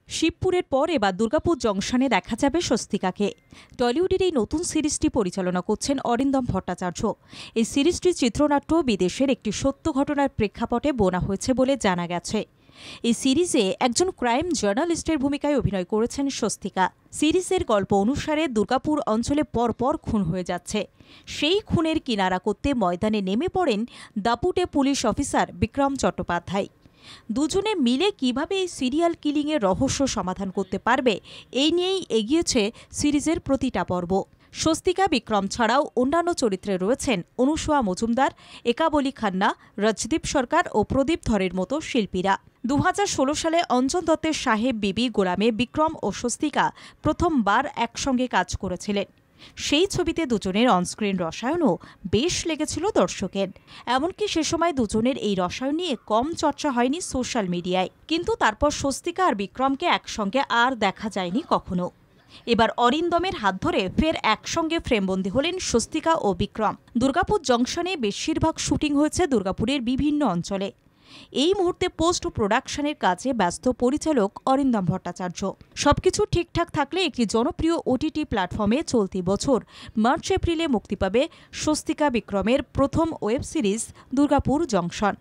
শিবপুরের পর এবার দুর্গাপুর জংশনে দেখা যাবে স্বস্তিকাকে। টলিউডের এই নতুন সিরিজটি পরিচালনা করছেন অরিন্দম ভট্টাচার্য। এই সিরিজটির চিত্রনাট্য বিদেশের একটি সত্য ঘটনার প্রেক্ষাপটে বোনা হয়েছে বলে জানা গেছে। এই সিরিজে একজন ক্রাইম জার্নালিস্টের ভূমিকায় অভিনয় করেছেন স্বস্তিকা। সিরিজের গল্প অনুসারে দুর্গাপুর অঞ্চলে পরপর খুন হয়ে যাচ্ছে। সেই খুনের কিনারা করতে ময়দানে নেমে পড়েন দাপুটে পুলিশ অফিসার বিক্রম চট্টোপাধ্যায়। দুজনে মিলে কিভাবে এই সিরিয়াল কিলিংয়ের রহস্য সমাধান করতে পারবে, এই নিয়েই এগিয়েছে সিরিজের প্রতিটা পর্ব। স্বস্তিকা বিক্রম ছাড়াও অন্যান্য চরিত্রে রয়েছেন অনুসুয়া মজুমদার, একাবলী খান্না, রজদীপ সরকার ও প্রদীপ ধরের মতো শিল্পীরা। 2016 সালে অঞ্জন দত্তের সাহেব বিবি গোলামে বিক্রম ও স্বস্তিকা প্রথমবার একসঙ্গে কাজ করেছিলেন। সেই ছবিতে দুজনের অনস্ক্রিন রসায়নও বেশ লেগেছিল দর্শকের। এমনকি সে সময় দুজনের এই রসায়ন নিয়ে কম চর্চা হয়নি সোশ্যাল মিডিয়ায়। কিন্তু তারপর স্বস্তিকা আর বিক্রমকে একসঙ্গে আর দেখা যায়নি কখনো। এবার অরিন্দমের হাত ধরে ফের একসঙ্গে ফ্রেমবন্দি হলেন স্বস্তিকা ও বিক্রম। দুর্গাপুর জংশনে বেশিরভাগ শুটিং হয়েছে দুর্গাপুরের বিভিন্ন অঞ্চলে। এই মুহূর্তে পোস্ট প্রোডাকশনের কাজে ব্যস্ত পরিচালক অরিন্দম ভট্টাচার্য। সবকিছু ঠিকঠাক থাকলে একটি জনপ্রিয় ওটিটি প্ল্যাটফর্মে চলতি বছর মার্চ এপ্রিলে মুক্তি পাবে স্বস্তিকা বিক্রমের প্রথম ওয়েব সিরিজ দুর্গাপুর জংশন।